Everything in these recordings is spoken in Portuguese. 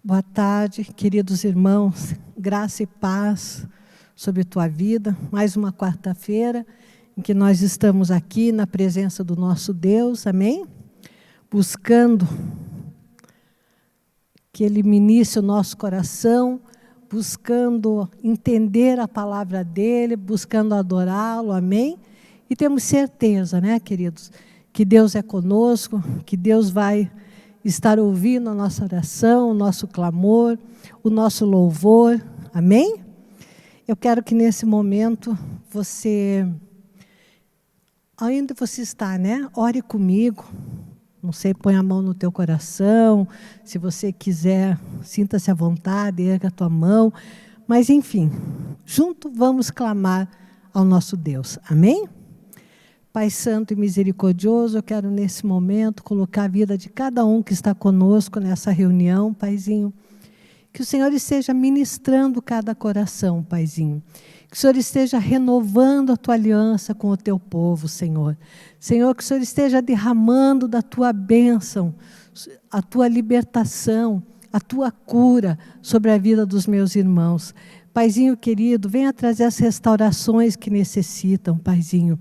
Boa tarde, queridos irmãos, graça e paz sobre a tua vida. Mais uma quarta-feira em que nós estamos aqui na presença do nosso Deus, amém? Buscando que Ele ministre o nosso coração, buscando entender a palavra dEle, buscando adorá-lo, amém? E temos certeza, né, queridos, que Deus é conosco, que Deus vai estar ouvindo a nossa oração, o nosso clamor, o nosso louvor, amém? Eu quero que nesse momento você, ainda você está, né? Ore comigo, não sei, põe a mão no teu coração, se você quiser, sinta-se à vontade, erga a tua mão, mas enfim, junto vamos clamar ao nosso Deus, amém? Pai Santo e Misericordioso, eu quero nesse momento colocar a vida de cada um que está conosco nessa reunião, Paizinho. Que o Senhor esteja ministrando cada coração, Paizinho. Que o Senhor esteja renovando a tua aliança com o teu povo, Senhor. Senhor, que o Senhor esteja derramando da tua bênção, a tua libertação, a tua cura sobre a vida dos meus irmãos. Paizinho querido, venha trazer as restaurações que necessitam, Paizinho.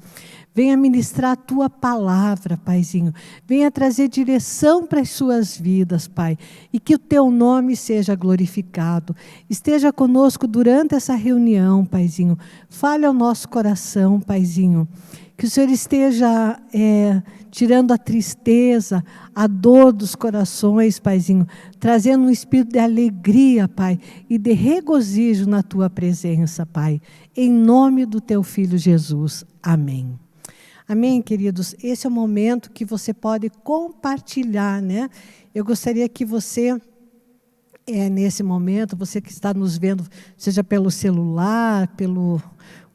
Venha ministrar a tua palavra, Paizinho. Venha trazer direção para as suas vidas, Pai. E que o teu nome seja glorificado. Esteja conosco durante essa reunião, Paizinho. Fale ao nosso coração, Paizinho. Que o Senhor esteja tirando a tristeza, a dor dos corações, Paizinho. Trazendo um espírito de alegria, Pai. E de regozijo na tua presença, Pai. Em nome do teu Filho Jesus. Amém. Amém, queridos? Esse é o momento que você pode compartilhar, né? Eu gostaria que você, nesse momento, você que está nos vendo, seja pelo celular, pelo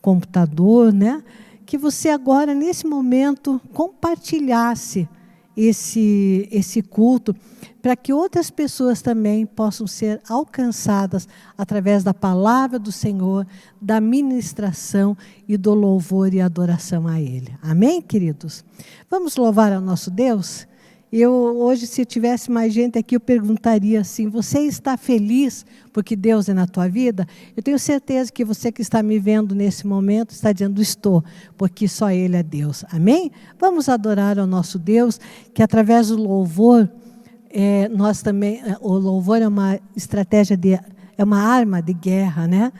computador, né? Que você agora, nesse momento, compartilhasse esse culto, para que outras pessoas também possam ser alcançadas através da palavra do Senhor, da ministração e do louvor e adoração a Ele. Amém, queridos? Vamos louvar ao nosso Deus? Hoje, se tivesse mais gente aqui, eu perguntaria assim, você está feliz porque Deus é na tua vida? Eu tenho certeza que você que está me vendo nesse momento está dizendo, estou, porque só Ele é Deus. Amém? Vamos adorar ao nosso Deus, que através do louvor, nós também, o louvor é uma estratégia, é uma arma de guerra, né?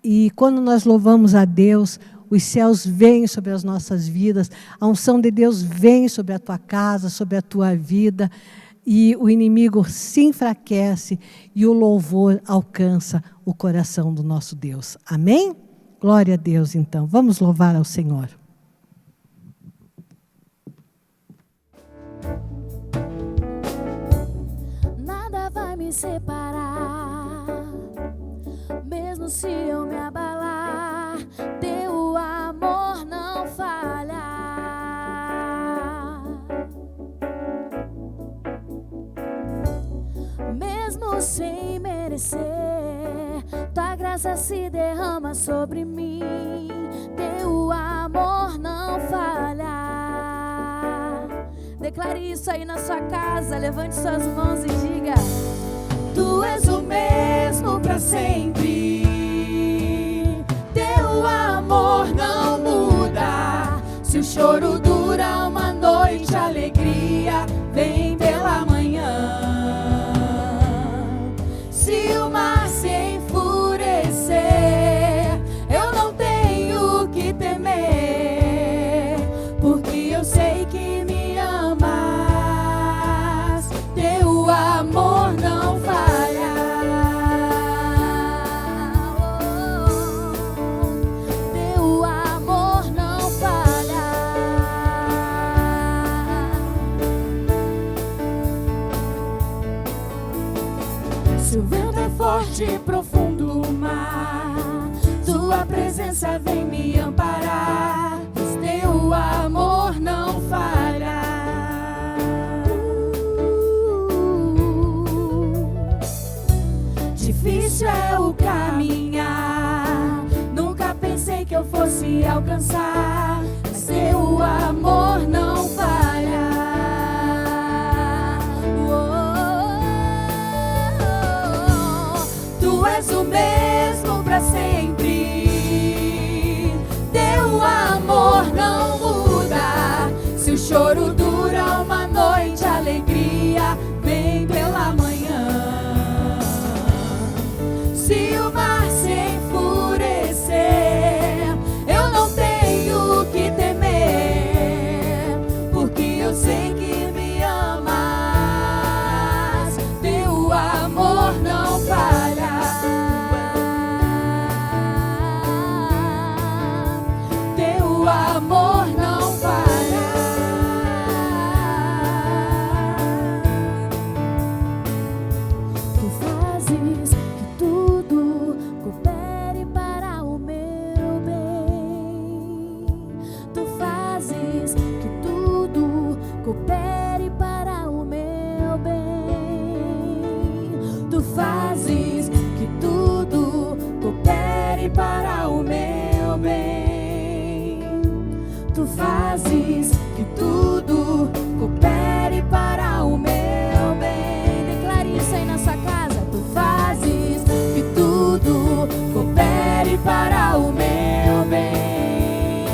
E quando nós louvamos a Deus, os céus vêm sobre as nossas vidas, a unção de Deus vem sobre a tua casa, sobre a tua vida, e o inimigo se enfraquece e o louvor alcança o coração do nosso Deus. Amém? Glória a Deus, então. Vamos louvar ao Senhor. Nada vai me separar, mesmo se eu me abalar, teu amor não falha. Mesmo sem merecer, tua graça se derrama sobre mim, teu amor não falha. Declare isso aí na sua casa, levante suas mãos e diga: tu és o mesmo para sempre. Teu amor não muda. Se o choro dura uma noite, a alegria vem pela manhã. Se o mar se enfurecer, eu não tenho que temer, porque eu sei que me amas. Teu amor não falha. Teu amor não falha. Se o vento é forte e profundo o mar, tua presença vem me amparar. Teu amor não falha. Difícil é o caminhar, nunca pensei que eu fosse alcançar, mas teu amor não falha. Oh, oh, oh. és o mesmo para sempre. Teu amor não muda. Se o choro dura uma noite, a alegria vem pela manhã. Se o mar se enfurecer, eu não tenho o que temer, porque eu sei que me amas. Teu amor não falha. Teu amor não falha. Tu fazes que tudo coopere para o meu bem. Tu fazes que tudo coopere para o meu bem. Tu fazes que tudo coopere para o meu bem. Tu fazes que tudo coopere para o meu bem. Declare isso aí na sua casa. Tu fazes que tudo coopere para o meu bem.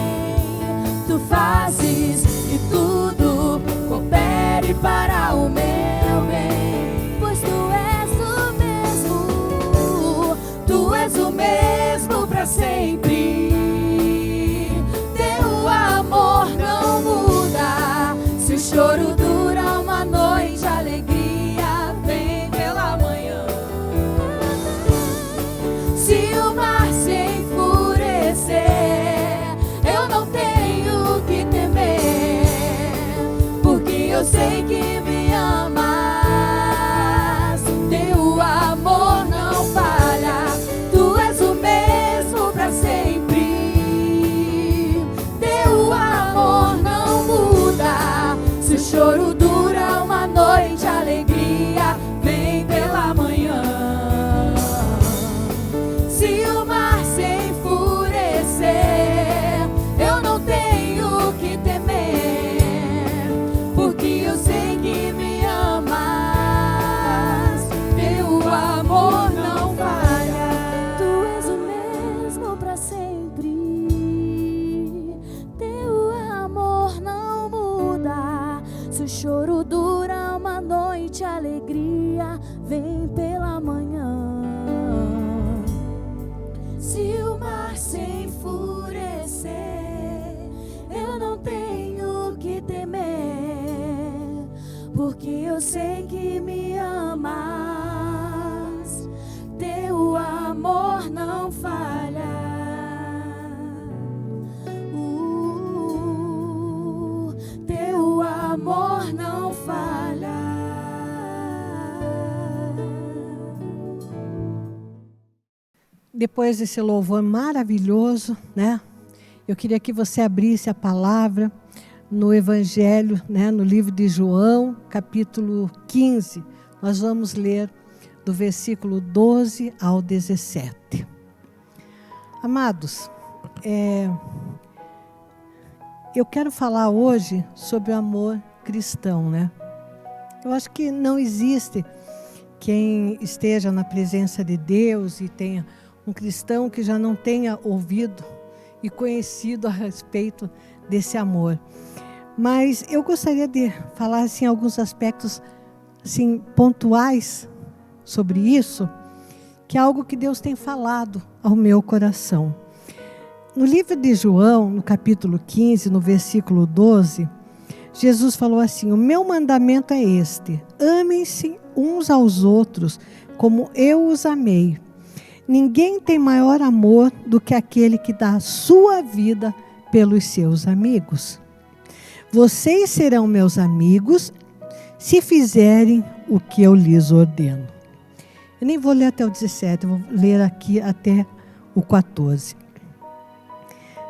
Tu fazes que tudo coopere para o meu bem. Pois tu és o mesmo para sempre. Teu amor não muda. Se o choro dura uma noite, a alegria vem pela manhã. Se o mar se enfurecer, eu não tenho o que temer, porque eu sei que me amas. Teu amor não falha. Tu és o mesmo para sempre. Teu amor não muda. Se o choro dura uma noite, a alegria vem pela manhã. Se o mar se enfurecer, eu não tenho o que temer, porque eu sei que me amas. Teu amor não falha. Tu és o mesmo para sempre. Teu amor não muda. Se o choro dura uma noite, a alegria vem pela manhã. Se o mar se enfurecer, eu não tenho o que temer, porque eu sei que me amas. Teu amor não falha. Teu amor não falha. Depois desse louvor maravilhoso, né? Eu queria que você abrisse a palavra no Evangelho, né? No livro de João, capítulo 15. Nós vamos ler do versículo 12 ao 17. Amados, eu quero falar hoje sobre o amor cristão, né? Eu acho que não existe quem esteja na presença de Deus e tenha um cristão que já não tenha ouvido e conhecido a respeito desse amor. Mas eu gostaria de falar assim, alguns aspectos assim, pontuais sobre isso, que é algo que Deus tem falado ao meu coração. No livro de João, no capítulo 15, no versículo 12, Jesus falou assim: o meu mandamento é este: amem-se uns aos outros como eu os amei. Ninguém tem maior amor do que aquele que dá a sua vida pelos seus amigos. Vocês serão meus amigos se fizerem o que eu lhes ordeno. Eu nem vou ler até o 17, eu vou ler aqui até o 14.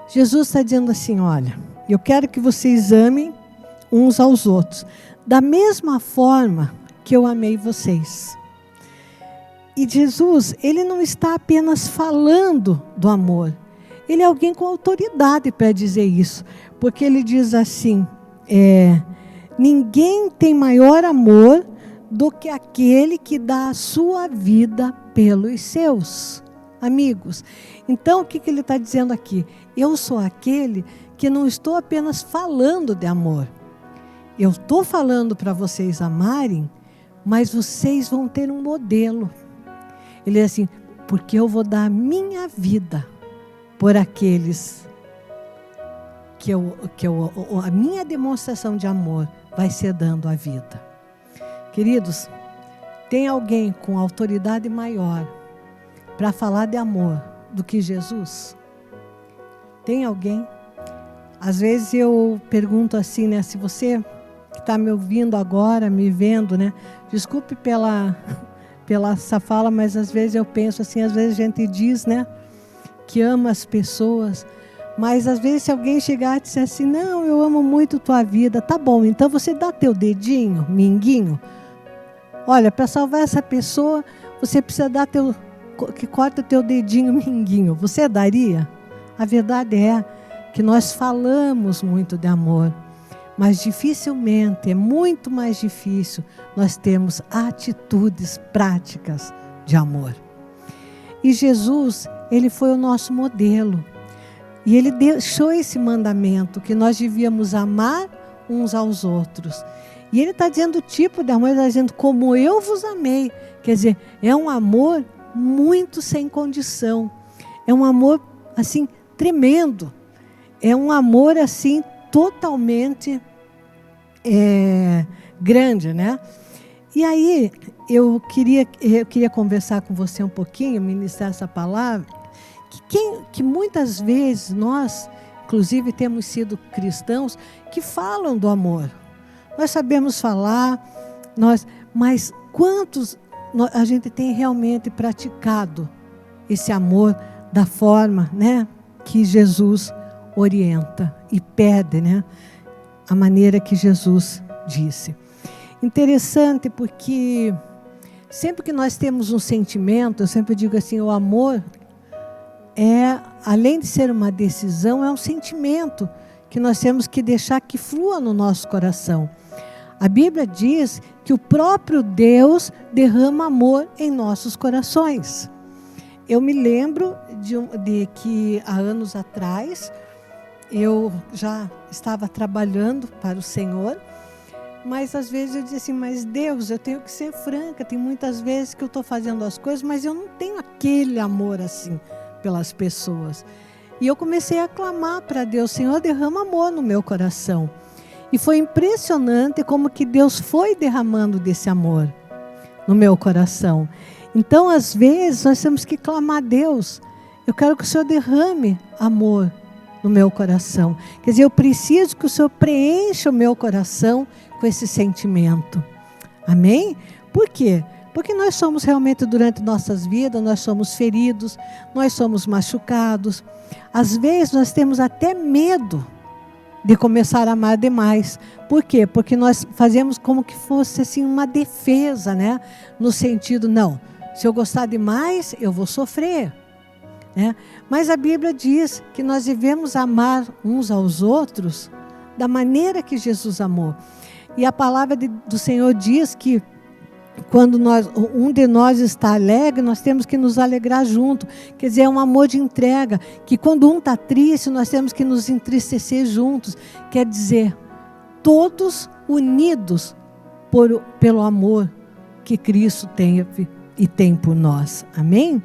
Jesus está dizendo assim: olha, eu quero que vocês amem uns aos outros, da mesma forma que eu amei vocês. E Jesus, ele não está apenas falando do amor, ele é alguém com autoridade para dizer isso, porque ele diz assim, ninguém tem maior amor do que aquele que dá a sua vida pelos seus amigos. Então, o que ele está dizendo aqui? Eu sou aquele que não estou apenas falando de amor. Eu estou falando para vocês amarem, mas vocês vão ter um modelo. Ele é assim, porque eu vou dar a minha vida por aqueles a minha demonstração de amor vai ser dando a vida. Queridos, tem alguém com autoridade maior para falar de amor do que Jesus? Tem alguém? Às vezes eu pergunto assim, né? Se você que está me ouvindo agora, me vendo, né? Desculpe pela essa fala, mas às vezes eu penso assim, às vezes a gente diz, né? Que ama as pessoas, mas às vezes se alguém chegar e disser assim, não, eu amo muito tua vida, tá bom, então você dá teu dedinho, minguinho. Olha, para salvar essa pessoa, você precisa dar que corta teu dedinho, minguinho. Você daria? A verdade é que nós falamos muito de amor, mas dificilmente, é muito mais difícil, nós temos atitudes práticas de amor. E Jesus, ele foi o nosso modelo. E ele deixou esse mandamento, que nós devíamos amar uns aos outros. E ele está dizendo o tipo de amor, ele está dizendo como eu vos amei. Quer dizer, é um amor muito sem condição. É um amor, assim, tremendo. É um amor, assim, totalmente grande, né? E aí, eu queria conversar com você um pouquinho, ministrar essa palavra, que muitas vezes nós, inclusive, temos sido cristãos que falam do amor. Nós sabemos falar, mas quantos a gente tem realmente praticado esse amor da forma, né, que Jesus orienta e pede, né, a maneira que Jesus disse. Interessante porque sempre que nós temos um sentimento, eu sempre digo assim, o amor além de ser uma decisão, é um sentimento que nós temos que deixar que flua no nosso coração. A Bíblia diz que o próprio Deus derrama amor em nossos corações. Eu me lembro de que há anos atrás, eu já estava trabalhando para o Senhor, mas às vezes eu dizia assim, mas Deus, eu tenho que ser franca, tem muitas vezes que eu estou fazendo as coisas, mas eu não tenho aquele amor assim pelas pessoas. E eu comecei a clamar para Deus, Senhor, derrama amor no meu coração. E foi impressionante como que Deus foi derramando desse amor no meu coração. Então, às vezes, nós temos que clamar a Deus, eu quero que o Senhor derrame amor no meu coração. Quer dizer, eu preciso que o Senhor preencha o meu coração com esse sentimento. Amém? Por quê? Porque nós somos realmente, durante nossas vidas, nós somos feridos, nós somos machucados. Às vezes nós temos até medo de começar a amar demais. Por quê? Porque nós fazemos como que fosse assim uma defesa, né? No sentido, não, se eu gostar demais, eu vou sofrer. Né? Mas a Bíblia diz que nós devemos amar uns aos outros da maneira que Jesus amou. E a palavra do Senhor diz que quando um de nós está alegre, nós temos que nos alegrar junto. Quer dizer, é um amor de entrega, que quando um está triste, nós temos que nos entristecer juntos. Quer dizer, todos unidos pelo amor que Cristo teve e tem por nós. Amém?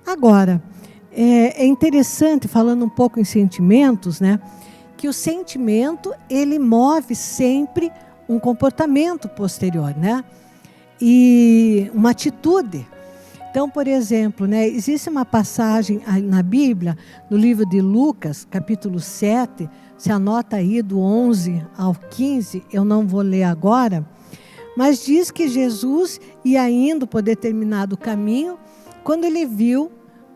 Agora, é interessante, falando um pouco em sentimentos, né, que o sentimento, ele move sempre um comportamento posterior, né? E uma atitude. Então, por exemplo, né, existe uma passagem na Bíblia, no livro de Lucas, capítulo 7, se anota aí do 11 ao 15, eu não vou ler agora, mas diz que Jesus ia indo por determinado caminho, quando ele viu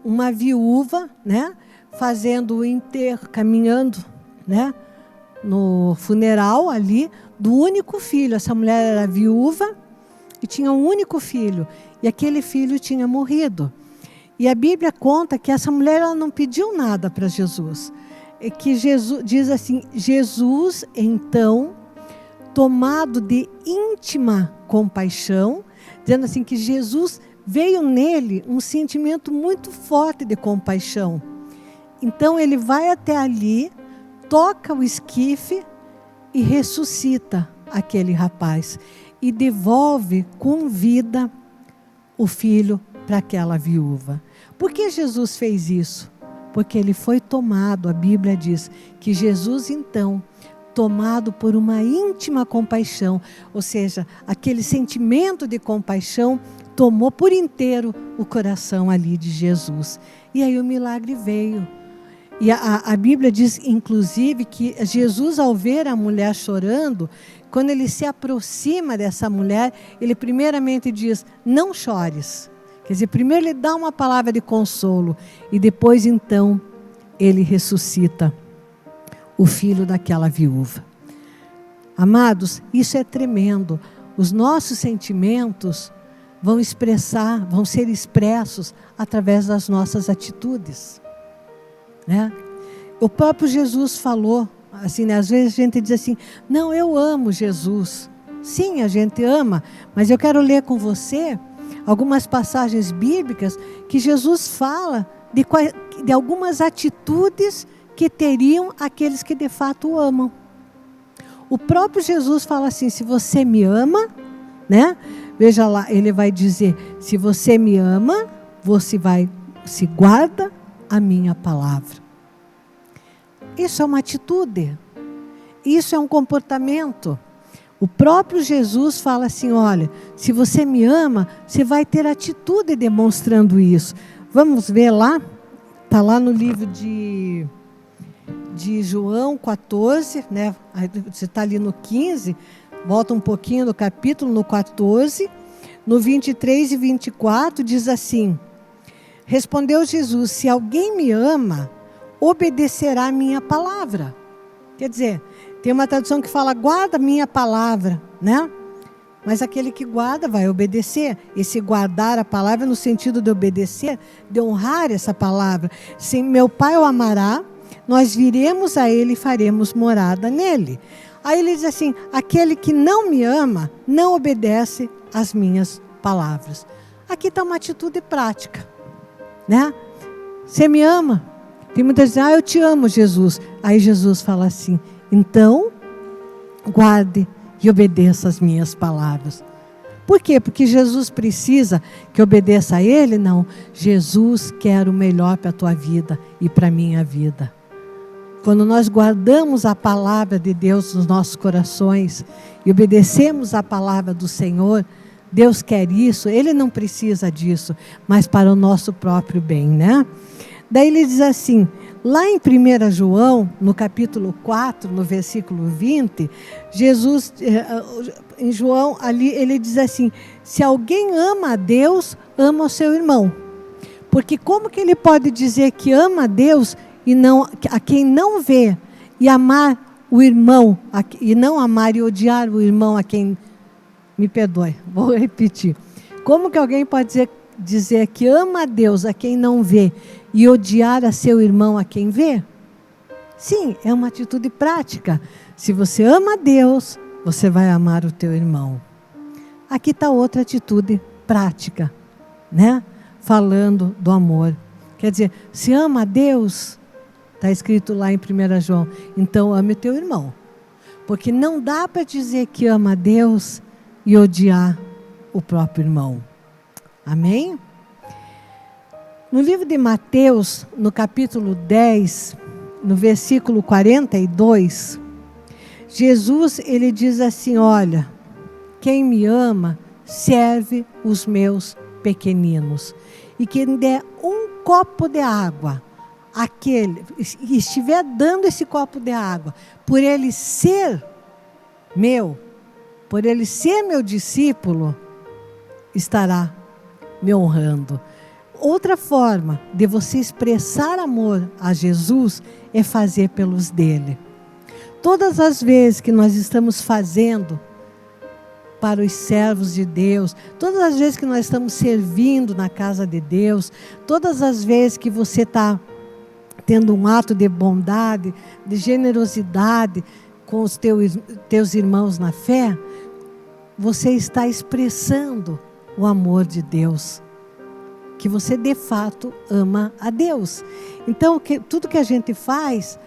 uma viúva, né, fazendo o enterro, caminhando, né, no funeral ali, do único filho. Essa mulher era viúva, e tinha um único filho, e aquele filho tinha morrido. E a Bíblia conta que essa mulher, ela não pediu nada para Jesus. É que Jesus diz assim, Jesus então tomado de íntima compaixão, dizendo assim que Jesus veio nele um sentimento muito forte de compaixão. Então ele vai até ali, toca o esquife e ressuscita aquele rapaz e devolve com vida o filho para aquela viúva. Por que Jesus fez isso? Porque ele foi tomado, a Bíblia diz que Jesus então, tomado por uma íntima compaixão, ou seja, aquele sentimento de compaixão tomou por inteiro o coração ali de Jesus. E aí o milagre veio. E a Bíblia diz, inclusive, que Jesus, ao ver a mulher chorando, quando ele se aproxima dessa mulher, ele primeiramente diz, não chores. Quer dizer, primeiro ele dá uma palavra de consolo, e depois então ele ressuscita o filho daquela viúva. Amados, isso é tremendo. Os nossos sentimentos vão ser expressos através das nossas atitudes. Né? O próprio Jesus falou, assim, né? Às vezes a gente diz assim, não, eu amo Jesus. Sim, a gente ama, mas eu quero ler com você algumas passagens bíblicas que Jesus fala de algumas atitudes que teriam aqueles que de fato o amam. O próprio Jesus fala assim, se você me ama, né? Veja lá, ele vai dizer, se você me ama, você se guarda a minha palavra. Isso é uma atitude, isso é um comportamento. O próprio Jesus fala assim, olha, se você me ama, você vai ter atitude demonstrando isso. Vamos ver lá, está lá no livro de João 14, né? Você está ali no 15, volta um pouquinho do capítulo, no 14, no 23 e 24, diz assim, respondeu Jesus, se alguém me ama, obedecerá a minha palavra. Quer dizer, tem uma tradução que fala, guarda a minha palavra, né? Mas aquele que guarda vai obedecer. Esse guardar a palavra no sentido de obedecer, de honrar essa palavra. Se meu Pai o amará, nós viremos a Ele e faremos morada nele. Aí ele diz assim, aquele que não me ama, não obedece às minhas palavras. Aqui está uma atitude prática, né? Você me ama? Tem muitas que dizem, eu te amo, Jesus. Aí Jesus fala assim, então, guarde e obedeça as minhas palavras. Por quê? Porque Jesus precisa que obedeça a Ele? Não. Jesus quer o melhor para a tua vida e para a minha vida. Quando nós guardamos a palavra de Deus nos nossos corações e obedecemos a palavra do Senhor, Deus quer isso, Ele não precisa disso, mas para o nosso próprio bem, né? Daí ele diz assim, lá em 1 João, no capítulo 4, no versículo 20, Jesus, em João, ali ele diz assim, se alguém ama a Deus, ama o seu irmão. Porque como que ele pode dizer que ama a Deus e não a quem não vê, e amar o irmão, e não amar e odiar o irmão a quem, me perdoe, vou repetir. Como que alguém pode dizer que ama a Deus a quem não vê, e odiar a seu irmão a quem vê? Sim, é uma atitude prática. Se você ama a Deus, você vai amar o teu irmão. Aqui está outra atitude prática, né? Falando do amor. Quer dizer, se ama a Deus, está escrito lá em 1 João, então ame o teu irmão. Porque não dá para dizer que ama a Deus e odiar o próprio irmão. Amém? No livro de Mateus, no capítulo 10, no versículo 42, Jesus, ele diz assim, olha, quem me ama, serve os meus pequeninos. E quem der um copo de água, aquele, estiver dando esse copo de água, por ele ser meu discípulo, estará me honrando. Outra forma de você expressar amor a Jesus é fazer pelos dele. Todas as vezes que nós estamos fazendo para os servos de Deus, todas as vezes que nós estamos servindo na casa de Deus, todas as vezes que você está tendo um ato de bondade, de generosidade, com os teus irmãos na fé, você está expressando o amor de Deus, que você de fato ama a Deus. Então, tudo que a gente faz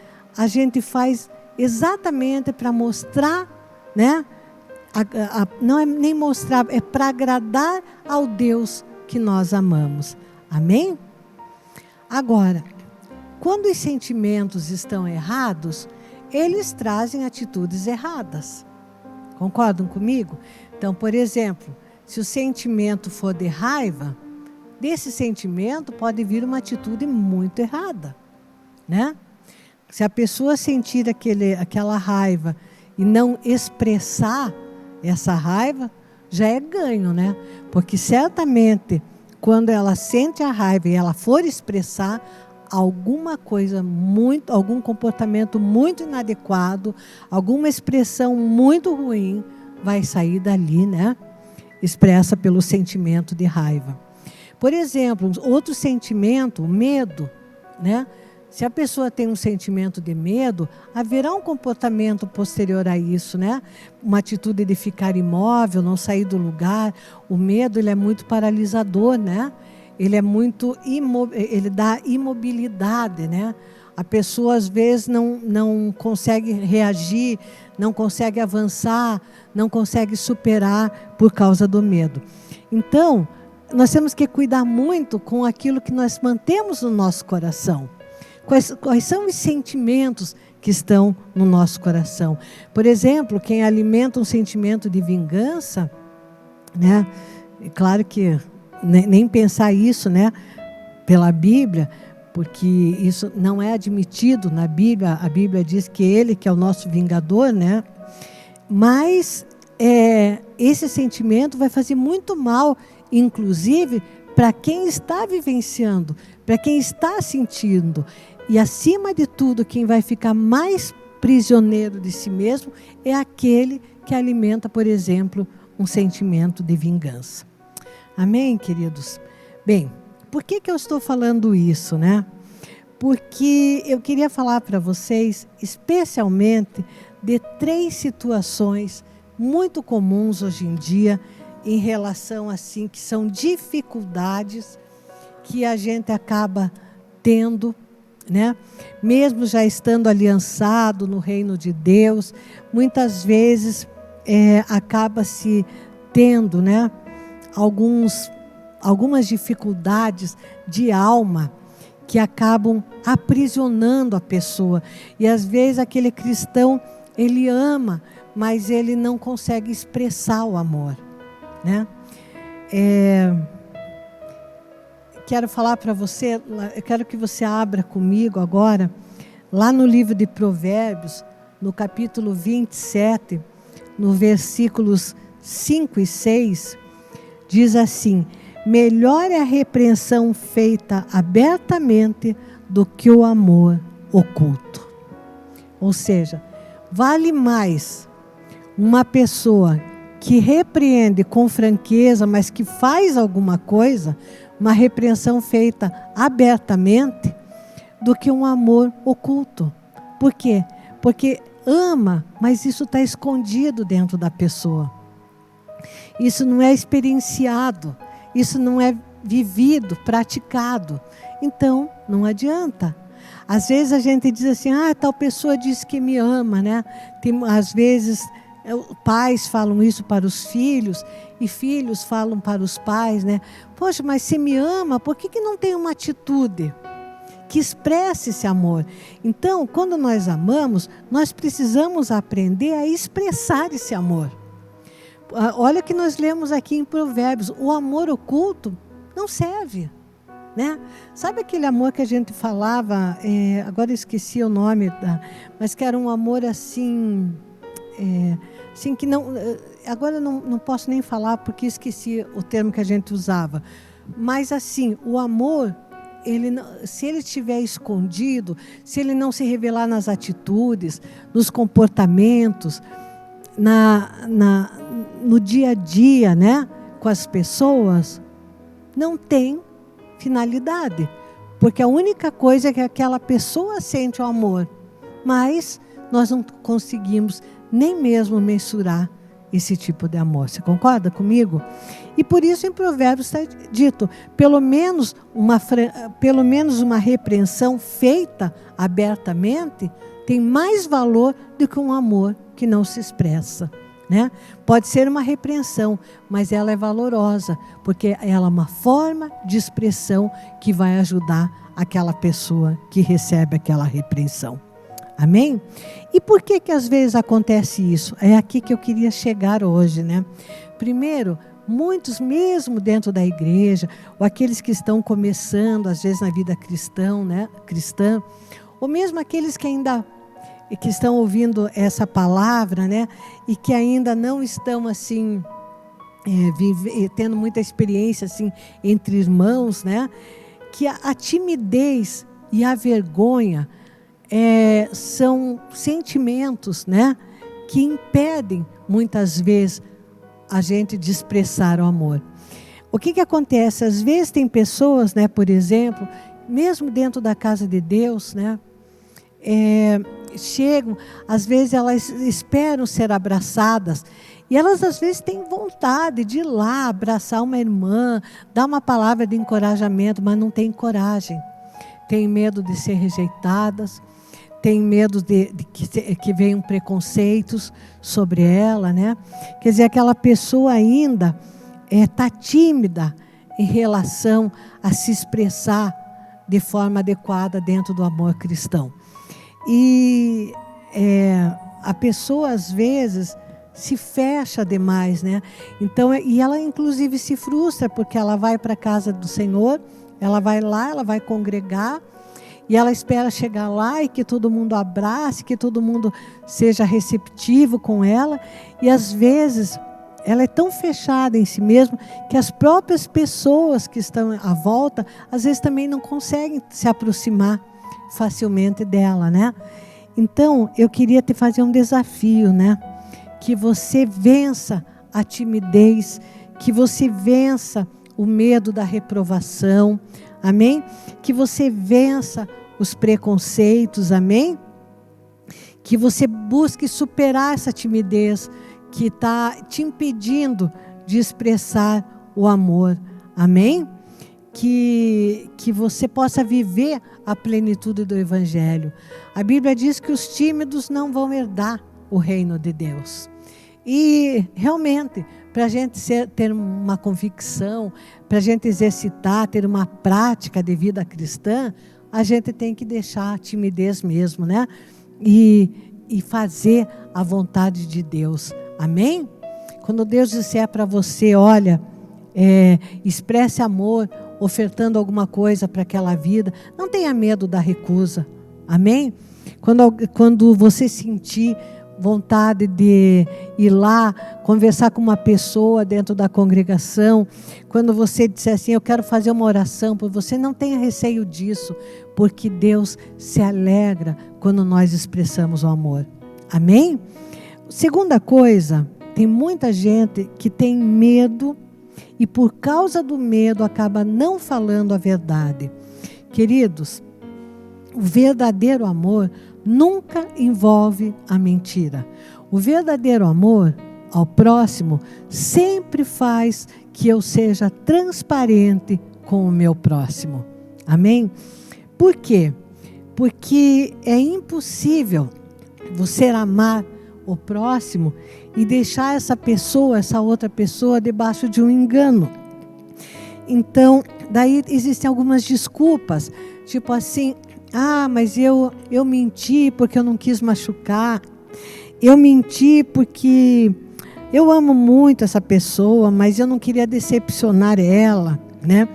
exatamente para mostrar, né? Não é nem mostrar, é para agradar ao Deus que nós amamos. Amém? Agora, quando os sentimentos estão errados, eles trazem atitudes erradas. Concordam comigo? Então, por exemplo, se o sentimento for de raiva, desse sentimento pode vir uma atitude muito errada, né? Se a pessoa sentir aquela raiva e não expressar essa raiva, já é ganho, né? Porque certamente, quando ela sente a raiva e ela for expressar, algum comportamento muito inadequado, alguma expressão muito ruim vai sair dali, né? Expressa pelo sentimento de raiva. Por exemplo, outro sentimento, o medo, né? Se a pessoa tem um sentimento de medo, haverá um comportamento posterior a isso, né? Uma atitude de ficar imóvel, não sair do lugar. O medo, ele é muito paralisador, né? Ele dá imobilidade, né? A pessoa às vezes não consegue reagir, não consegue avançar, não consegue superar por causa do medo. Então, nós temos que cuidar muito com aquilo que nós mantemos no nosso coração. Quais são os sentimentos que estão no nosso coração? Por exemplo, quem alimenta um sentimento de vingança, né? É claro que nem pensar isso, né? Pela Bíblia, porque isso não é admitido na Bíblia. A Bíblia diz que Ele que é o nosso vingador, né? Mas esse sentimento vai fazer muito mal, inclusive para quem está vivenciando, para quem está sentindo. E acima de tudo, quem vai ficar mais prisioneiro de si mesmo é aquele que alimenta, por exemplo, um sentimento de vingança. Amém, queridos? Bem, por que eu estou falando isso, né? Porque eu queria falar para vocês, especialmente, de 3 situações muito comuns hoje em dia, em relação assim, que são dificuldades que a gente acaba tendo, né? Mesmo já estando aliançado no reino de Deus, muitas vezes acaba se tendo, né? Algumas dificuldades de alma que acabam aprisionando a pessoa. E às vezes aquele cristão, ele ama, mas ele não consegue expressar o amor, né? Quero falar para você, eu quero que você abra comigo agora, lá no livro de Provérbios, no capítulo 27, no versículos 5 e 6, diz assim: melhor é a repreensão feita abertamente do que o amor oculto. Ou seja, vale mais uma pessoa que repreende com franqueza, mas que faz alguma coisa, uma repreensão feita abertamente, do que um amor oculto. Por quê? Porque ama, mas isso está escondido dentro da pessoa. Isso não é experienciado, isso não é vivido, praticado. Então, não adianta. Às vezes a gente diz assim, tal pessoa disse que me ama, né? Às vezes pais falam isso para os filhos e filhos falam para os pais, né? Poxa, mas se me ama, por que não tem uma atitude que expresse esse amor? Então, quando nós amamos, nós precisamos aprender a expressar esse amor. Olha o que nós lemos aqui em Provérbios: o amor oculto não serve, né? Sabe aquele amor que a gente falava, agora eu esqueci o nome, mas que era um amor assim, assim que não, agora não posso nem falar porque esqueci o termo que a gente usava, mas assim, o amor, se ele estiver escondido, se ele não se revelar nas atitudes, nos comportamentos, no dia a dia, né, com as pessoas, não tem finalidade, porque a única coisa é que aquela pessoa sente o amor, mas nós não conseguimos nem mesmo mensurar esse tipo de amor. Você concorda comigo? E por isso em Provérbios está dito, pelo menos uma repreensão feita abertamente tem mais valor do que um amor que não se expressa, né? Pode ser uma repreensão, mas ela é valorosa, porque ela é uma forma de expressão que vai ajudar aquela pessoa que recebe aquela repreensão. Amém? E por que às vezes acontece isso? É aqui que eu queria chegar hoje, né? Primeiro, muitos mesmo dentro da igreja, ou aqueles que estão começando, às vezes na vida cristã, ou mesmo aqueles que ainda estão ouvindo essa palavra, né? E que ainda não estão assim, tendo muita experiência assim entre irmãos, né? Que a timidez e a vergonha são sentimentos, né, que impedem muitas vezes a gente de expressar o amor. O que acontece? Às vezes tem pessoas, né, por exemplo, mesmo dentro da casa de Deus, né, chegam, às vezes elas esperam ser abraçadas, e elas às vezes têm vontade de ir lá abraçar uma irmã, dar uma palavra de encorajamento, mas não têm coragem. Tem medo de ser rejeitadas, tem medo de que venham preconceitos sobre ela, né? Quer dizer, aquela pessoa ainda está tímida em relação a se expressar de forma adequada dentro do amor cristão. E a pessoa, às vezes, se fecha demais, né? Então, e ela, inclusive, se frustra, porque ela vai para a casa do Senhor, ela vai lá, ela vai congregar, e ela espera chegar lá e que todo mundo abrace, que todo mundo seja receptivo com ela. E às vezes ela é tão fechada em si mesma que as próprias pessoas que estão à volta, às vezes também não conseguem se aproximar facilmente dela, né? Então, eu queria te fazer um desafio, né? Que você vença a timidez, que você vença o medo da reprovação, amém? Que você vença os preconceitos, amém? Que você busque superar essa timidez que está te impedindo de expressar o amor, amém? Que você possa viver a plenitude do Evangelho. A Bíblia diz que os tímidos não vão herdar o reino de Deus. E realmente, para a gente ter uma convicção, para a gente exercitar, ter uma prática de vida cristã, a gente tem que deixar a timidez mesmo, né? E fazer a vontade de Deus. Amém? Quando Deus disser para você, olha, expresse amor, ofertando alguma coisa para aquela vida, não tenha medo da recusa. Amém? Quando você sentir vontade de ir lá, conversar com uma pessoa dentro da congregação, quando você disser assim, eu quero fazer uma oração por você, não tenha receio disso, porque Deus se alegra quando nós expressamos o amor. Amém? Segunda coisa, tem muita gente que tem medo e por causa do medo acaba não falando a verdade. Queridos, o verdadeiro amor nunca envolve a mentira. O verdadeiro amor ao próximo sempre faz que eu seja transparente com o meu próximo. Amém? Por quê? Porque é impossível você amar o próximo e deixar essa outra pessoa debaixo de um engano. Então, daí existem algumas desculpas, tipo assim, mas eu menti porque eu não quis machucar. Eu menti porque eu amo muito essa pessoa, mas eu não queria decepcionar ela, né?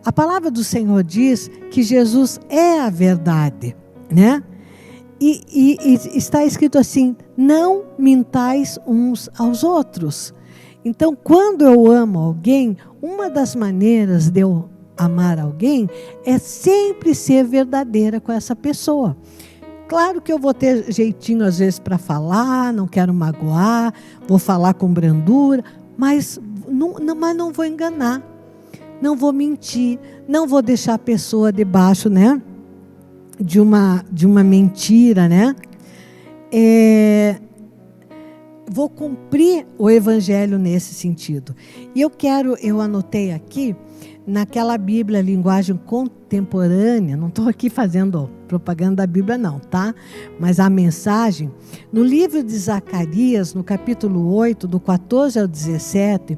A palavra do Senhor diz que Jesus é a verdade, né? E está escrito assim, não mintais uns aos outros. Então, quando eu amo alguém, uma das maneiras de eu amar alguém é sempre ser verdadeira com essa pessoa. Claro que eu vou ter jeitinho às vezes para falar, não quero magoar, vou falar com brandura, mas não vou enganar, não vou mentir, não vou deixar a pessoa debaixo, né, de uma mentira, né? vou cumprir o evangelho nesse sentido. E eu anotei aqui, naquela Bíblia, linguagem contemporânea, não estou aqui fazendo propaganda da Bíblia não, tá? Mas a mensagem, no livro de Zacarias, no capítulo 8, do 14 ao 17,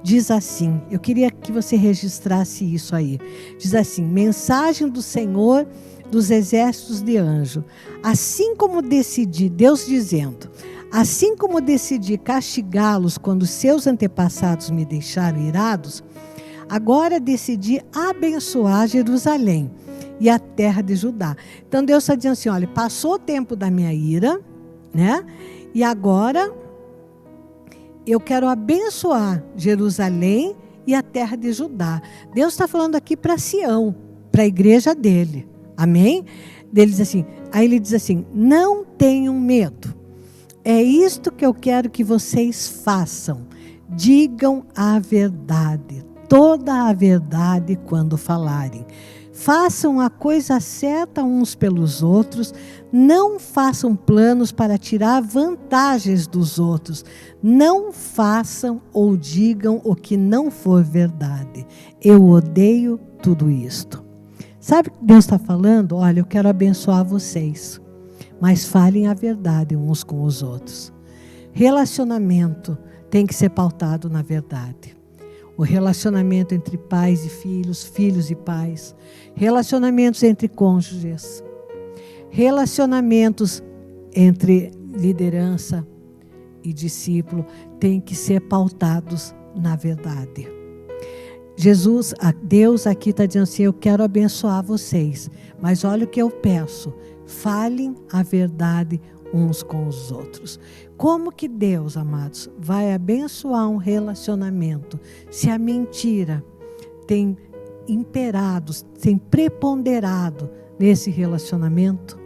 diz assim, eu queria que você registrasse isso aí, diz assim, mensagem do Senhor dos exércitos de anjo, assim como decidi, Deus dizendo, assim como decidi castigá-los quando seus antepassados me deixaram irados, agora decidi abençoar Jerusalém e a terra de Judá. Então Deus está dizendo assim, olha, passou o tempo da minha ira, né? E agora eu quero abençoar Jerusalém e a terra de Judá. Deus está falando aqui para Sião, para a igreja dele. Amém? Aí ele diz assim, não tenham medo. É isto que eu quero que vocês façam. Digam a verdade, toda a verdade quando falarem. Façam a coisa certa uns pelos outros. Não façam planos para tirar vantagens dos outros. Não façam ou digam o que não for verdade. Eu odeio tudo isto. Sabe o que Deus está falando? Olha, eu quero abençoar vocês. Mas falem a verdade uns com os outros. Relacionamento tem que ser pautado na verdade. O relacionamento entre pais e filhos, filhos e pais. Relacionamentos entre cônjuges. Relacionamentos entre liderança e discípulo tem que ser pautados na verdade. Deus aqui está dizendo assim, eu quero abençoar vocês, mas olha o que eu peço, falem a verdade uns com os outros. Como que Deus, amados, vai abençoar um relacionamento se a mentira tem imperado, tem preponderado nesse relacionamento?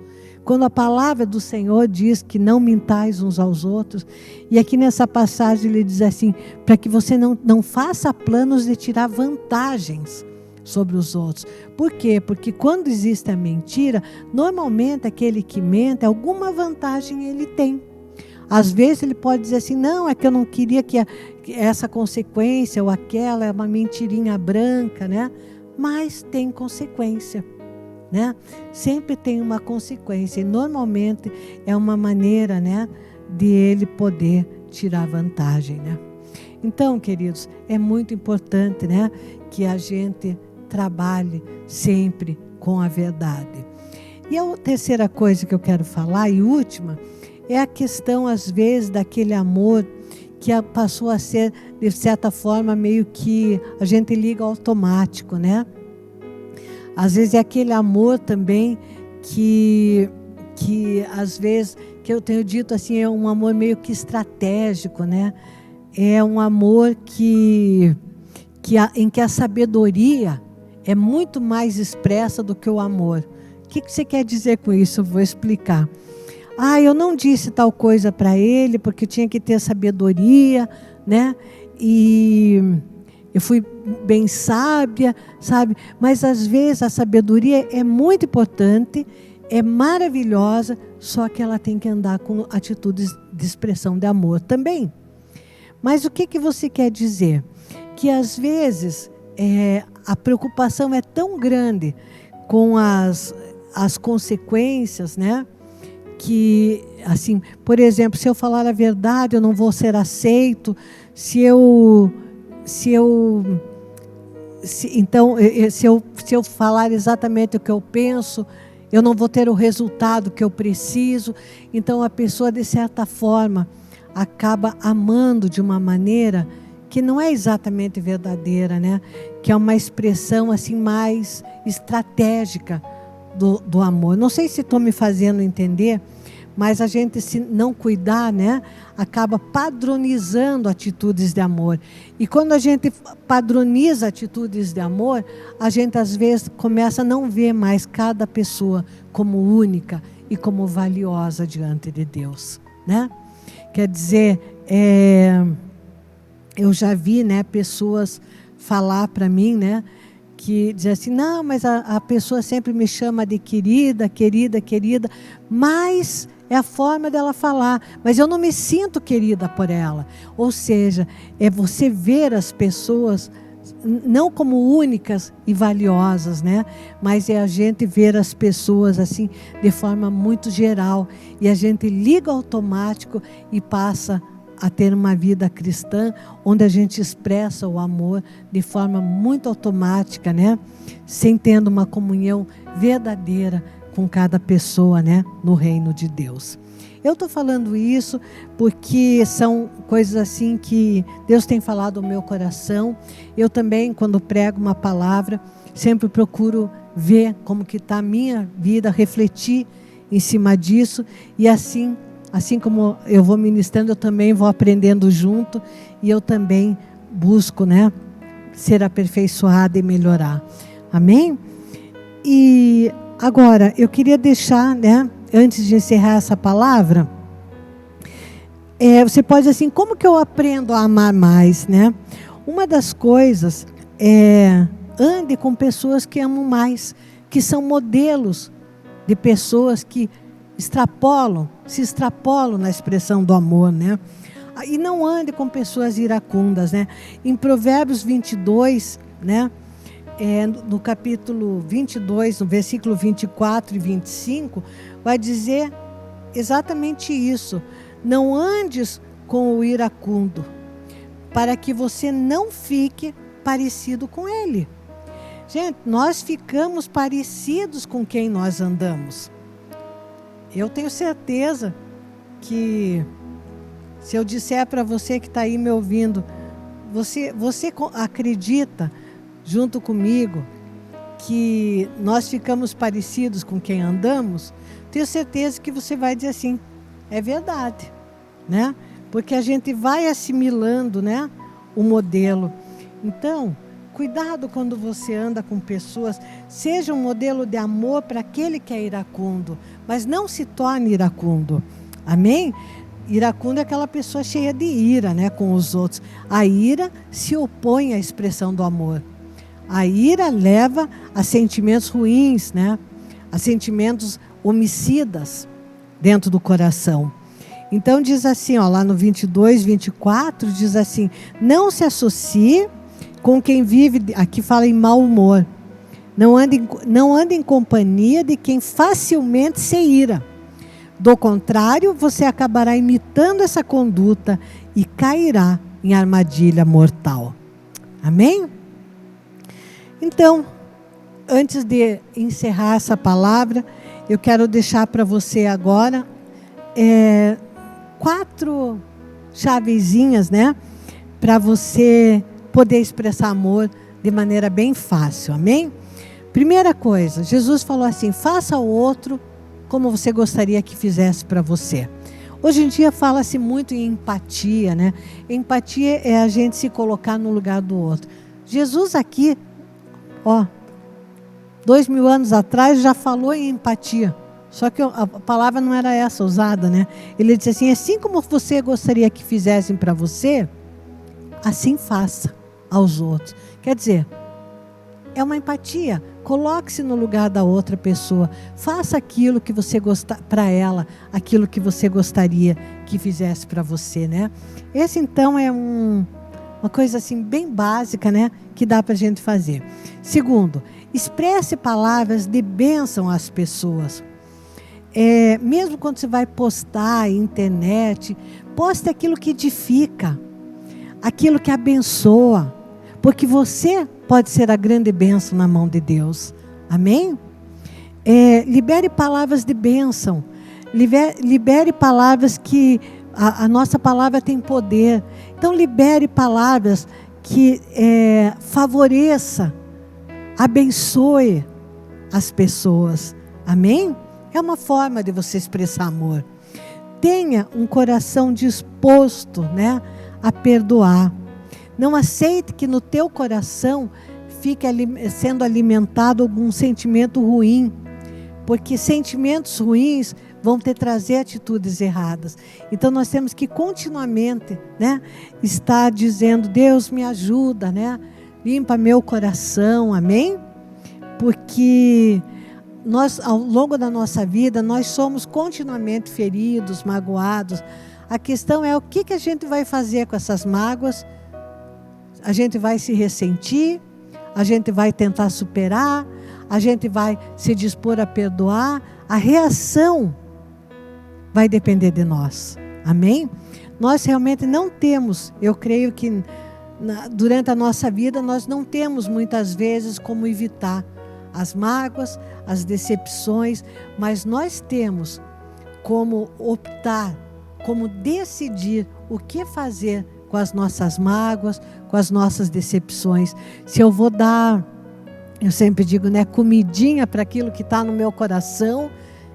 Quando a palavra do Senhor diz que não mintais uns aos outros, e aqui nessa passagem ele diz assim, para que você não faça planos de tirar vantagens sobre os outros. Por quê? Porque quando existe a mentira, normalmente aquele que mente, alguma vantagem ele tem. Às vezes ele pode dizer assim, não, é que eu não queria que essa consequência ou aquela é uma mentirinha branca, né? Mas tem consequência. Né? Sempre tem uma consequência e normalmente é uma maneira, né, de ele poder tirar vantagem, né? Então, queridos, é muito importante, né, que a gente trabalhe sempre com a verdade. E a terceira coisa que eu quero falar e última é a questão às vezes daquele amor que passou a ser de certa forma meio que a gente liga automático, né? Às vezes é aquele amor também que às vezes, que eu tenho dito assim, é um amor meio que estratégico, né? É um amor em que a sabedoria é muito mais expressa do que o amor. O que você quer dizer com isso? Eu vou explicar. Eu não disse tal coisa para ele porque eu tinha que ter sabedoria, né? E eu fui bem sábia, sabe? Mas às vezes a sabedoria é muito importante, é maravilhosa, só que ela tem que andar com atitudes de expressão de amor também. Mas o que você quer dizer? Que às vezes a preocupação é tão grande com as consequências, né? Que, assim, por exemplo, se eu falar a verdade, eu não vou ser aceito. Se eu falar exatamente o que eu penso, eu não vou ter o resultado que eu preciso. Então a pessoa, de certa forma, acaba amando de uma maneira que não é exatamente verdadeira, né? Que é uma expressão assim mais estratégica do amor. Não sei se estou me fazendo entender, mas a gente, se não cuidar, né, acaba padronizando atitudes de amor. E quando a gente padroniza atitudes de amor, a gente às vezes começa a não ver mais cada pessoa como única e como valiosa diante de Deus, né? Quer dizer, eu já vi, né, pessoas falar para mim, né, que diz assim, não, mas a pessoa sempre me chama de querida, querida, querida, mas é a forma dela falar, mas eu não me sinto querida por ela. Ou seja, é você ver as pessoas não como únicas e valiosas, né? Mas é a gente ver as pessoas assim de forma muito geral, e a gente liga automático e passa a ter uma vida cristã onde a gente expressa o amor de forma muito automática, né? Sem tendo uma comunhão verdadeira com cada pessoa, né? No reino de Deus. Eu estou falando isso porque são coisas assim que Deus tem falado ao meu coração. Eu também, quando prego uma palavra, sempre procuro ver como que está a minha vida, refletir em cima disso, e assim como eu vou ministrando, eu também vou aprendendo junto, e eu também busco, né, ser aperfeiçoada e melhorar. Amém? E agora, eu queria deixar, né, antes de encerrar essa palavra, você pode assim, como que eu aprendo a amar mais, né? Uma das coisas é ande com pessoas que amam mais, que são modelos de pessoas que se extrapolam na expressão do amor, né? E não ande com pessoas iracundas, né? Em Provérbios 22, né? No capítulo 22, no versículo 24 e 25, vai dizer exatamente isso. Não andes com o iracundo, para que você não fique parecido com ele. Gente, nós ficamos parecidos com quem nós andamos. Eu tenho certeza que, se eu disser para você que está aí me ouvindo, você acredita, junto comigo, que nós ficamos parecidos com quem andamos? Tenho certeza que você vai dizer assim, é verdade, né? Porque a gente vai assimilando, né, o modelo. Então, cuidado quando você anda com pessoas, seja um modelo de amor para aquele que é iracundo, mas não se torne iracundo. Amém? Iracundo é aquela pessoa cheia de ira, né, com os outros. A ira se opõe à expressão do amor. A ira leva a sentimentos ruins, né? A sentimentos homicidas dentro do coração. Então diz assim, ó, lá no 22, 24, diz assim: não se associe com quem vive, aqui fala em mau humor. Não ande em companhia de quem facilmente se ira. Do contrário, você acabará imitando essa conduta e cairá em armadilha mortal. Amém? Então, antes de encerrar essa palavra, eu quero deixar para você agora 4 chavezinhas, né? Para você poder expressar amor de maneira bem fácil, amém? Primeira coisa, Jesus falou assim: faça ao outro como você gostaria que fizesse para você. Hoje em dia fala-se muito em empatia, né? Empatia é a gente se colocar no lugar do outro. Jesus aqui, 2000 anos atrás, já falou em empatia. Só que a palavra não era essa usada, né? Ele disse assim: assim como você gostaria que fizessem para você, assim faça aos outros. Quer dizer, é uma empatia. Coloque-se no lugar da outra pessoa. Faça aquilo que você para ela, aquilo que você gostaria que fizesse para você, né? Esse então é uma coisa assim bem básica, né? Que dá para a gente fazer. Segundo, expresse palavras de bênção às pessoas. Mesmo quando você vai postar na internet, poste aquilo que edifica, aquilo que abençoa, porque você pode ser a grande bênção na mão de Deus. Amém? Libere palavras de bênção, libere palavras que a nossa palavra tem poder. Então libere palavras que favoreça, abençoe as pessoas. Amém? É uma forma de você expressar amor. Tenha um coração disposto, né, a perdoar. Não aceite que no teu coração fique sendo alimentado algum sentimento ruim, porque sentimentos ruins vão te trazer atitudes erradas. Então nós temos que continuamente, né, estar dizendo: Deus me ajuda, né? Limpa meu coração, amém? Porque nós, ao longo da nossa vida, nós somos continuamente feridos, magoados. A questão é o que a gente vai fazer com essas mágoas. A gente vai se ressentir, a gente vai tentar superar, a gente vai se dispor a perdoar. A reação vai depender de nós. Amém? Nós realmente não temos, eu creio que durante a nossa vida, nós não temos muitas vezes como evitar as mágoas, as decepções, mas nós temos como optar, como decidir o que fazer com as nossas mágoas, com as nossas decepções. Se eu vou dar, eu sempre digo, né, comidinha para aquilo que está no meu coração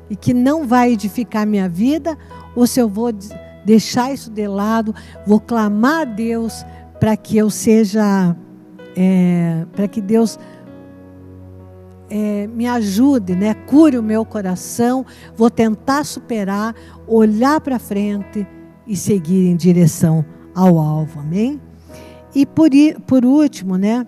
e que não vai edificar minha vida, ou se eu vou deixar isso de lado, vou clamar a Deus para que eu seja, para que Deus me ajude, né? Cure o meu coração, vou tentar superar, olhar para frente e seguir em direção ao alvo, amém? E por último, né?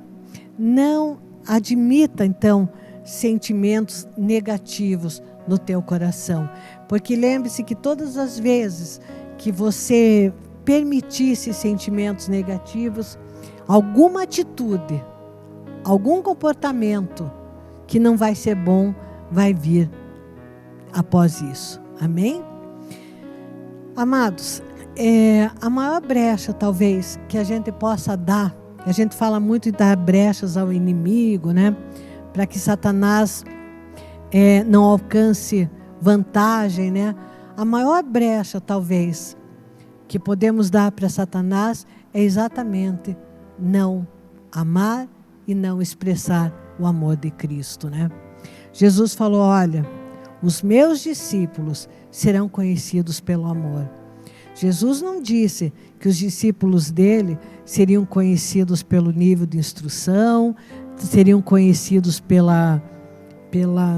Não admita então sentimentos negativos no teu coração, porque lembre-se que todas as vezes que você permitisse sentimentos negativos, alguma atitude, algum comportamento que não vai ser bom, vai vir após isso. Amém? Amados, a maior brecha talvez que a gente possa dar, a gente fala muito de dar brechas ao inimigo, né? Para que Satanás não alcance vantagem, né? A maior brecha talvez que podemos dar para Satanás é exatamente não amar e não expressar o amor de Cristo, né? Jesus falou, olha, os meus discípulos serão conhecidos pelo amor. Jesus não disse que os discípulos dele seriam conhecidos pelo nível de instrução, seriam conhecidos pela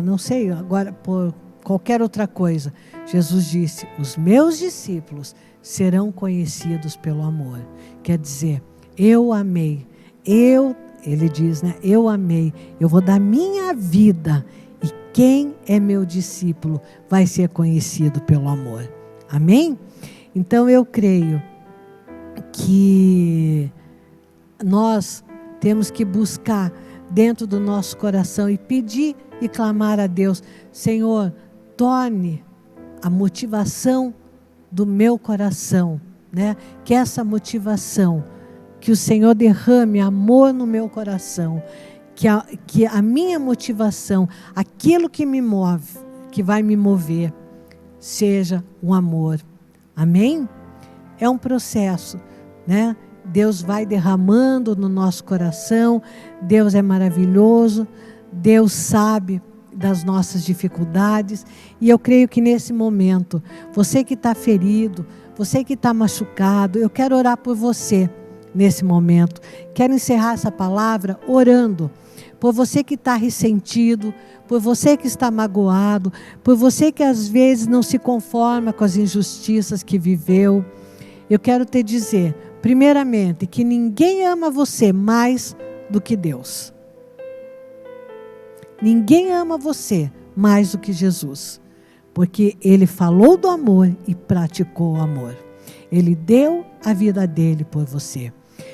não sei, agora por qualquer outra coisa. Jesus disse, os meus discípulos serão conhecidos pelo amor. Quer dizer, eu amei, ele diz, né? Eu amei, eu vou dar minha vida e quem é meu discípulo vai ser conhecido pelo amor. Amém? Então eu creio que nós temos que buscar dentro do nosso coração e pedir e clamar a Deus, Senhor, torne a motivação do meu coração, né? Que essa motivação, que o Senhor derrame amor no meu coração, que a minha motivação, aquilo que me move, que vai me mover, seja um amor. Amém? É um processo, né? Deus vai derramando no nosso coração, Deus é maravilhoso, Deus sabe das nossas dificuldades, e eu creio que nesse momento, você que está ferido, você que está machucado, eu quero orar por você nesse momento. Quero encerrar essa palavra orando por você que está ressentido, por você que está magoado, por você que às vezes não se conforma com as injustiças que viveu. Eu quero te dizer, primeiramente, que ninguém ama você mais do que Deus. Ninguém ama você mais do que Jesus, porque Ele falou do amor e praticou o amor. Ele deu a vida dele por você.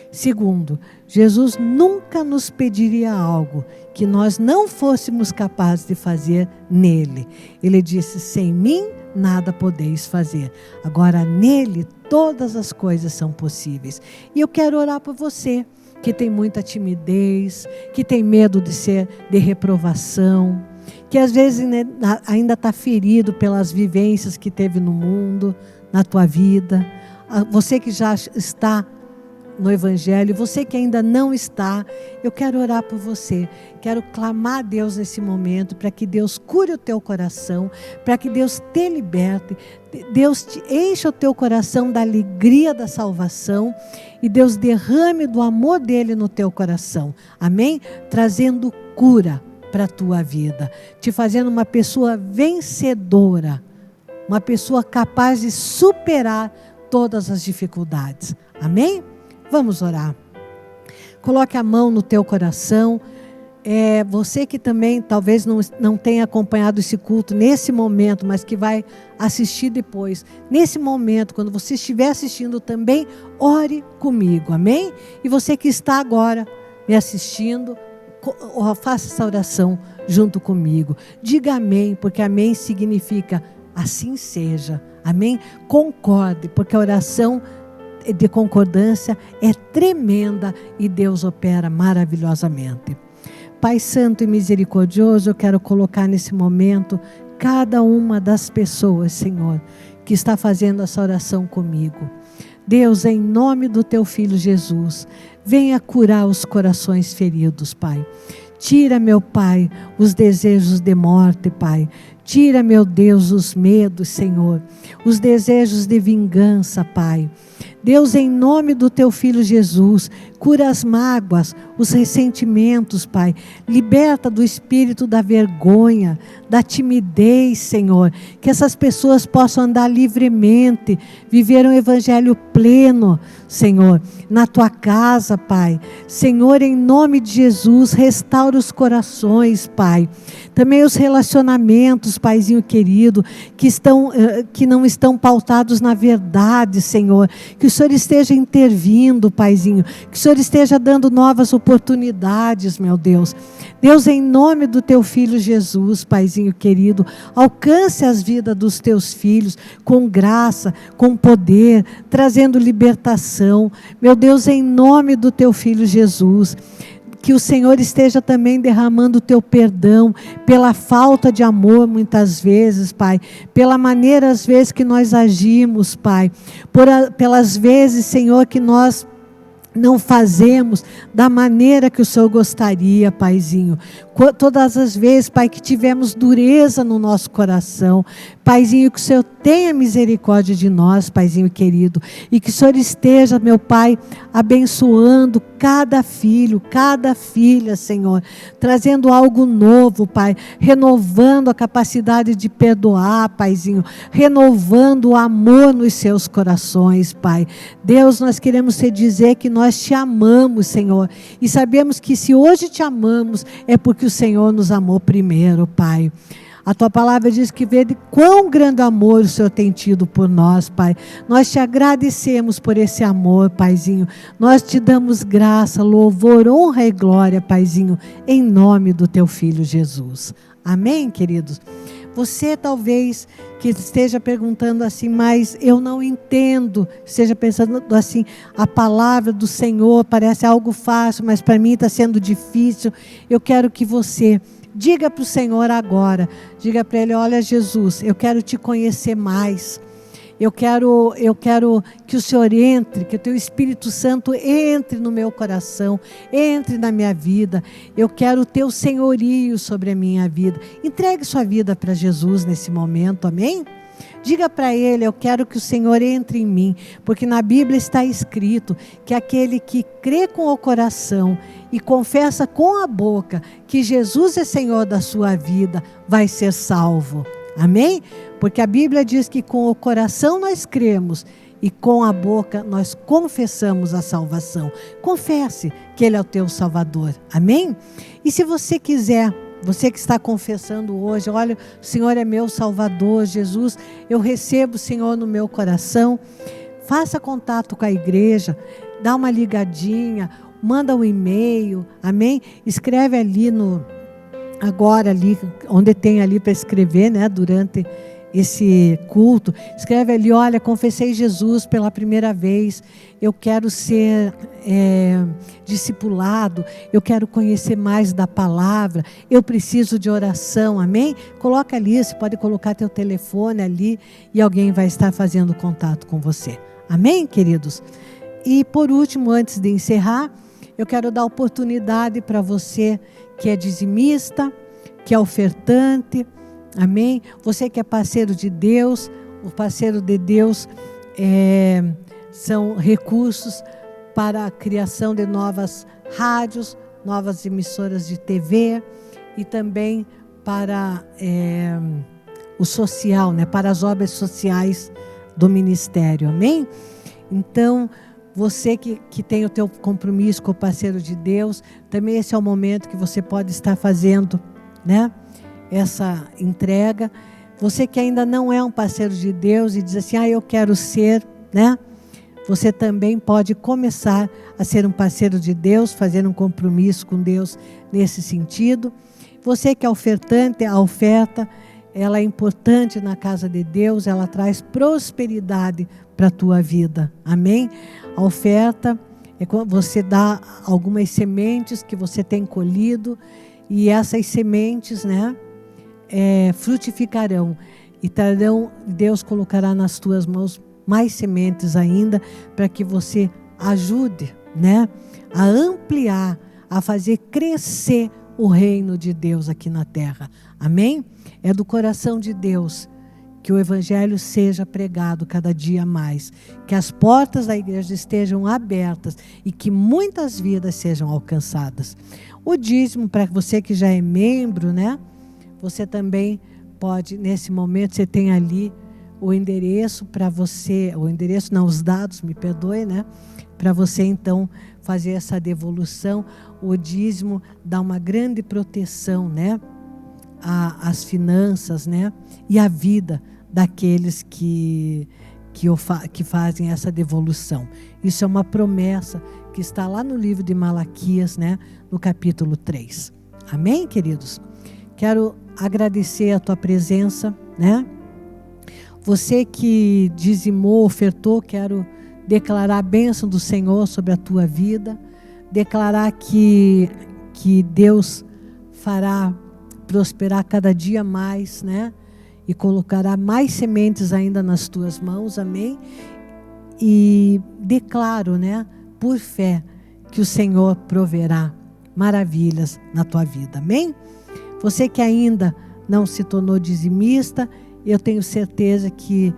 Segundo, Jesus nunca nos pediria algo que nós não fôssemos capazes de fazer nele. Ele disse, sem mim nada podeis fazer. Agora nele todas as coisas são possíveis. E eu quero orar por você que tem muita timidez, que tem medo de reprovação, que às vezes ainda está ferido pelas vivências que teve no mundo, na tua vida. Você que já está no Evangelho, você que ainda não está, eu quero orar por você, quero clamar a Deus nesse momento, para que Deus cure o teu coração, para que Deus te liberte, Deus te encha o teu coração da alegria da salvação, e Deus derrame do amor dele no teu coração, amém? Trazendo cura para a tua vida, te fazendo uma pessoa vencedora, uma pessoa capaz de superar todas as dificuldades, amém? Vamos orar. Coloque a mão no teu coração Você que também talvez não tenha acompanhado esse culto nesse momento, mas que vai assistir depois. Nesse momento, quando você estiver assistindo também, ore comigo, amém? E você que está agora me assistindo, faça essa oração junto comigo. Diga amém, porque amém significa assim seja, amém? Concorde, porque a oração de concordância é tremenda e Deus opera maravilhosamente. Pai Santo e Misericordioso, eu quero colocar nesse momento cada uma das pessoas, Senhor, que está fazendo essa oração comigo. Deus, em nome do Teu Filho Jesus, venha curar os corações feridos, Pai. Tira, meu Pai, os desejos de morte, Pai. Tira, meu Deus, os medos, Senhor, os desejos de vingança, Pai. Deus, em nome do Teu Filho Jesus, cura as mágoas, os ressentimentos, Pai. Liberta do espírito da vergonha, da timidez, Senhor. Que essas pessoas possam andar livremente, viver um evangelho pleno, Senhor, na Tua casa, Pai. Senhor, em nome de Jesus, restaura os corações, Pai. Também os relacionamentos, Paizinho querido, que não estão pautados na verdade, Senhor. Que o Senhor esteja intervindo, Paizinho. Que o Senhor esteja dando novas oportunidades, meu Deus. Deus, em nome do Teu Filho Jesus, Paizinho querido, alcance as vidas dos Teus filhos com graça, com poder, trazendo libertação. Meu Deus, em nome do Teu Filho Jesus, que o Senhor esteja também derramando o Teu perdão pela falta de amor muitas vezes, Pai, pela maneira às vezes que nós agimos, Pai, pelas vezes, Senhor, que nós não fazemos da maneira que o Senhor gostaria, Paizinho. Todas as vezes, Pai, que tivemos dureza no nosso coração, Paizinho, que o Senhor tenha misericórdia de nós, Paizinho querido, e que o Senhor esteja, meu Pai, abençoando cada filho, cada filha, Senhor, trazendo algo novo, Pai, renovando a capacidade de perdoar, Paizinho, renovando o amor nos seus corações, Pai. Deus, nós queremos te dizer que nós te amamos, Senhor, e sabemos que se hoje te amamos, é porque o Senhor nos amou primeiro, Pai. A Tua palavra diz que vê de quão grande amor o Senhor tem tido por nós, Pai. Nós te agradecemos por esse amor, Paizinho. Nós te damos graça, louvor, honra e glória, Paizinho, em nome do Teu Filho Jesus. Amém, queridos? Você talvez que esteja perguntando assim, mas eu não entendo, esteja pensando assim, a palavra do Senhor parece algo fácil, mas para mim está sendo difícil. Eu quero que você diga para o Senhor agora, diga para Ele, olha Jesus, eu quero te conhecer mais. Eu quero que o Senhor entre, que o Teu Espírito Santo entre no meu coração, entre na minha vida. Eu quero o Teu senhorio sobre a minha vida. Entregue sua vida para Jesus nesse momento, amém? Diga para Ele, eu quero que o Senhor entre em mim, porque na Bíblia está escrito que aquele que crê com o coração e confessa com a boca que Jesus é Senhor da sua vida, vai ser salvo. Amém? Porque a Bíblia diz que com o coração nós cremos e com a boca nós confessamos a salvação. Confesse que Ele é o teu Salvador. Amém? E se você quiser, você que está confessando hoje, olha, o Senhor é meu Salvador, Jesus, eu recebo o Senhor no meu coração. Faça contato com a igreja, dá uma ligadinha, manda um e-mail, amém? Escreve ali agora ali, onde tem ali para escrever, né, durante esse culto, escreve ali, olha, confessei Jesus pela primeira vez, eu quero ser discipulado, eu quero conhecer mais da palavra, eu preciso de oração, amém? Coloca ali, você pode colocar teu telefone ali e alguém vai estar fazendo contato com você, amém, queridos? E por último, antes de encerrar, eu quero dar oportunidade para você que é dizimista, que é ofertante, amém? Você que é parceiro de Deus, o parceiro de Deus são recursos para a criação de novas rádios, novas emissoras de TV e também para o social, né? Para as obras sociais do ministério, amém? Então, Você que tem o teu compromisso com o parceiro de Deus, também esse é o momento que você pode estar fazendo, né, essa entrega. Você que ainda não é um parceiro de Deus e diz assim, eu quero ser, né? Você também pode começar a ser um parceiro de Deus, fazer um compromisso com Deus nesse sentido. Você que é ofertante, a oferta, ela é importante na casa de Deus, ela traz prosperidade para a tua vida, amém? A oferta é quando você dá algumas sementes que você tem colhido, e essas sementes, né, frutificarão, e Deus colocará nas tuas mãos mais sementes ainda, para que você ajude, né, a ampliar, a fazer crescer o reino de Deus aqui na terra, amém? É do coração de Deus que o evangelho seja pregado cada dia mais, que as portas da igreja estejam abertas e que muitas vidas sejam alcançadas. O dízimo, para você que já é membro, né? Você também pode, nesse momento, você tem ali o endereço para você, os dados, me perdoe, né? Para você então fazer essa devolução. O dízimo dá uma grande proteção, né? Às finanças, né? E à vida daqueles que fazem essa devolução. Isso é uma promessa que está lá no livro de Malaquias, né? No capítulo 3. Amém, queridos? Quero agradecer a tua presença, né? Você que dizimou, ofertou, quero declarar a bênção do Senhor sobre a tua vida, declarar que Deus fará prosperar cada dia mais, né? E colocará mais sementes ainda nas tuas mãos, amém? E declaro, né, por fé, que o Senhor proverá maravilhas na tua vida, amém? Você que ainda não se tornou dizimista, eu tenho certeza que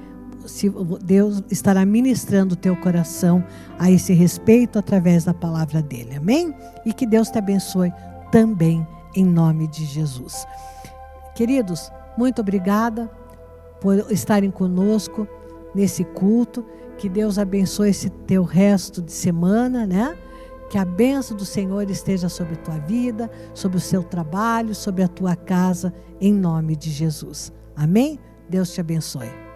Deus estará ministrando o teu coração a esse respeito através da palavra dele, amém? E que Deus te abençoe também, em nome de Jesus. Queridos, muito obrigada por estarem conosco nesse culto. Que Deus abençoe esse teu resto de semana, né? Que a bênção do Senhor esteja sobre a tua vida, sobre o seu trabalho, sobre a tua casa, em nome de Jesus. Amém? Deus te abençoe.